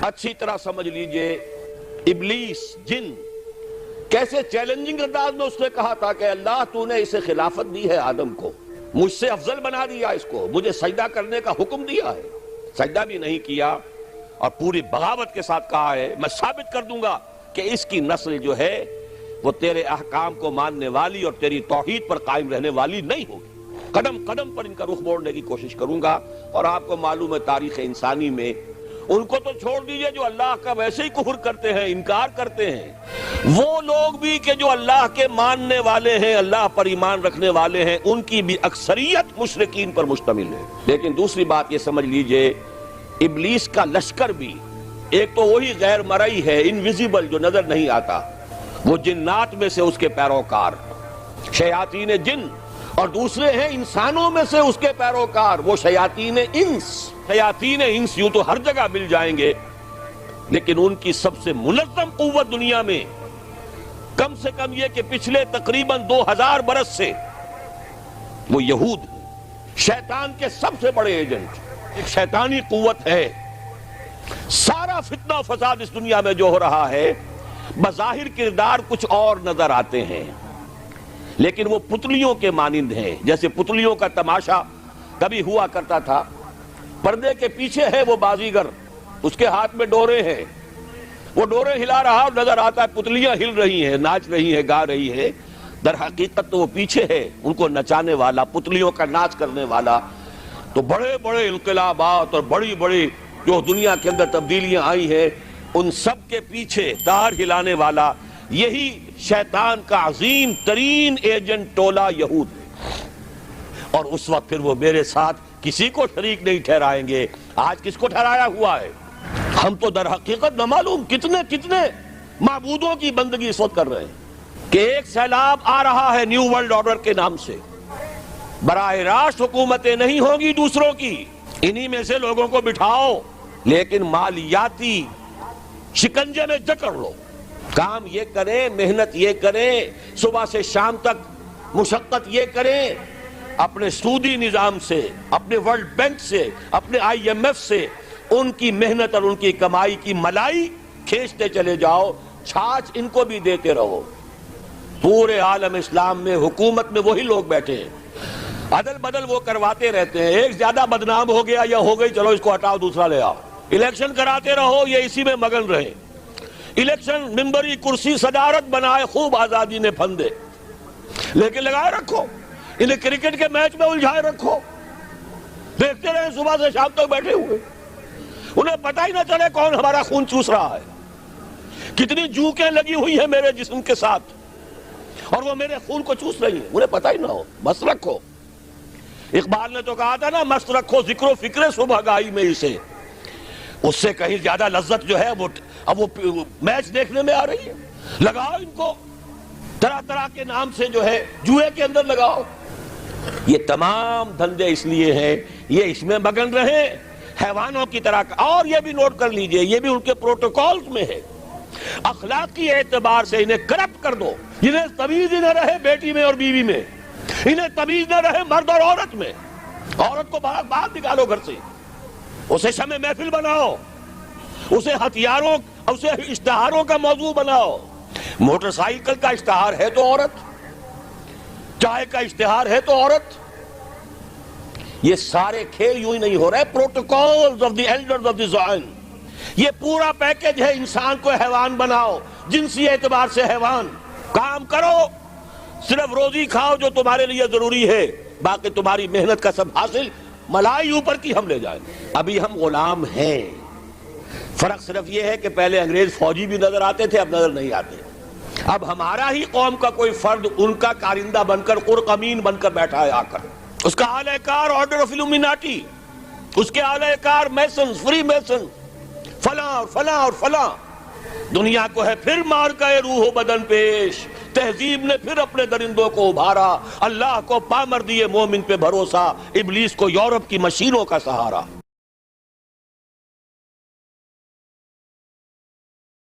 اچھی طرح سمجھ لیجئے ابلیس جن کیسے چیلنجنگ انداز میں اس نے کہا تھا کہ اللہ تو نے اسے خلافت دی ہے آدم کو، مجھ سے افضل بنا دیا اس کو، مجھے سجدہ کرنے کا حکم دیا ہے، سجدہ بھی نہیں کیا، اور پوری بغاوت کے ساتھ کہا ہے میں ثابت کر دوں گا کہ اس کی نسل جو ہے وہ تیرے احکام کو ماننے والی اور تیری توحید پر قائم رہنے والی نہیں ہوگی، قدم قدم پر ان کا رخ موڑنے کی کوشش کروں گا۔ اور آپ کو معلوم ہے تاریخ انسانی میں ان کو تو چھوڑ دیجئے جو اللہ کا ویسے ہی کفر کرتے ہیں، انکار کرتے ہیں، وہ لوگ بھی کہ جو اللہ کے ماننے والے ہیں، اللہ پر ایمان رکھنے والے ہیں، ان کی بھی اکثریت مشرکین پر مشتمل ہے۔ لیکن دوسری بات یہ سمجھ لیجئے ابلیس کا لشکر بھی ایک تو وہی غیر مرئی ہے، انویزیبل، جو نظر نہیں آتا، وہ جنات میں سے اس کے پیروکار شیاطین جن، اور دوسرے ہیں انسانوں میں سے اس کے پیروکار وہ شیاطین انس۔ شیاطین انس یوں تو ہر جگہ مل جائیں گے، لیکن ان کی سب سے منظم قوت دنیا میں کم سے کم یہ کہ پچھلے تقریباً 2000 برس سے وہ یہود، شیطان کے سب سے بڑے ایجنٹ، ایک شیطانی قوت ہے۔ سارا فتنہ و فساد اس دنیا میں جو ہو رہا ہے بظاہر کردار کچھ اور نظر آتے ہیں، لیکن وہ پتلیوں کے مانند ہیں، جیسے پتلیوں کا تماشا کبھی ہوا کرتا تھا، پردے کے پیچھے ہے وہ بازیگر، اس کے ہاتھ میں ڈورے ہیں، وہ ڈورے ہلا رہا اور نظر آتا ہے پتلیاں ہل رہی ہیں، ناچ رہی ہیں، گا رہی ہیں، در حقیقت تو وہ پیچھے ہے ان کو نچانے والا، پتلیوں کا ناچ کرنے والا۔ تو بڑے بڑے انقلابات اور بڑی بڑی جو دنیا کے اندر تبدیلیاں آئی ہیں، ان سب کے پیچھے تار ہلانے والا یہی شیطان کا عظیم ترین ایجنٹ ٹولہ یہود ہے۔ اور اس وقت پھر وہ میرے ساتھ کسی کو شریک نہیں ٹھہرائیں گے۔ آج کس کو ٹھہرایا ہوا ہے؟ ہم تو در حقیقت نہ معلوم کتنے معبودوں کی بندگی اس وقت کر رہے ہیں کہ ایک سیلاب آ رہا ہے نیو ورلڈ آرڈر کے نام سے، براہ راست حکومتیں نہیں ہوں گی دوسروں کی، انہی میں سے لوگوں کو بٹھاؤ، لیکن مالیاتی شکنجے میں جکڑ لو، کام یہ کریں، محنت یہ کریں، صبح سے شام تک مشقت یہ کریں، اپنے سودی نظام سے، اپنے ورلڈ بینک سے، اپنے IMF سے ان کی محنت اور ان کی کمائی کی ملائی کھینچتے چلے جاؤ، چھاچ ان کو بھی دیتے رہو۔ پورے عالم اسلام میں حکومت میں وہی لوگ بیٹھے ہیں، عدل بدل وہ کرواتے رہتے ہیں، ایک زیادہ بدنام ہو گیا یا ہو گئی، چلو اس کو ہٹاؤ دوسرا لے آؤ، الیکشن کراتے رہو، یہ اسی میں مگن رہے، الیکشن ممبری کرسی صدارت بنائے، خوب آزادی نے پھندے، لیکن لگائے رکھو، انہیں کرکٹ کے میچ میں الجھائے رکھو، دیکھتے رہے صبح سے شام تک بیٹھے ہوئے، انہیں پتہ ہی نہ چلے کون ہمارا خون چوس رہا ہے، کتنی جوکیں لگی ہوئی ہیں میرے جسم کے ساتھ اور وہ میرے خون کو چوس رہی ہیں، انہیں پتہ ہی نہ ہو، مست رکھو۔ اقبال نے تو کہا تھا نا، مست رکھو ذکر و فکر صبح گائی میں اسے، اس سے کہیں زیادہ لذت جو ہے وہ اب وہ میچ دیکھنے میں آ رہی ہے۔ لگاؤ ان کو طرح طرح کے نام سے جو ہے جوئے کے اندر لگاؤ۔ یہ تمام دھندے اس لیے ہیں یہ اس میں مگن رہے حیوانوں کی طرح۔ اور یہ بھی نوٹ کر لیجئے، یہ بھی ان کے پروٹوکولز میں ہے، اخلاقی اعتبار سے انہیں کرپٹ کر دو، انہیں تمیز ہی نہ رہے بیٹی میں اور بیوی میں، انہیں تمیز نہ رہے مرد اور عورت میں، عورت کو باہر نکالو گھر سے، اسے شمع محفل بناؤ، اسے ہتھیاروں، اسے اشتہاروں کا موضوع بناؤ۔ موٹر سائیکل کا اشتہار ہے تو عورت، چائے کا اشتہار ہے تو عورت۔ یہ سارے کھیل یوں ہی نہیں ہو رہے، protocols of the elders of the Zion, یہ پورا پیکج ہے، انسان کو حیوان بناؤ، جنسی اعتبار سے حیوان، کام کرو، صرف روزی کھاؤ جو تمہارے لیے ضروری ہے، باقی تمہاری محنت کا سب حاصل ملائی اوپر کی ہم لے جائیں۔ ابھی ہم غلام ہیں، فرق صرف یہ ہے کہ پہلے انگریز فوجی بھی نظر آتے تھے، اب نظر نہیں آتے۔ اب ہمارا ہی قوم کا کوئی فرد ان کا کارندہ بن کر، قرقمین بن کر بیٹھا ہے آ کر، اس کا اعلی کار آرڈر آف الومیناٹی، اس کے اعلی کار میسنز، فری میسن، فلاں اور فلاں اور فلاں۔ دنیا کو ہے پھر مار کا روح و بدن پیش، تہذیب نے پھر اپنے درندوں کو ابھارا، اللہ کو پامر دیے مومن پہ بھروسہ، ابلیس کو یورپ کی مشینوں کا سہارا۔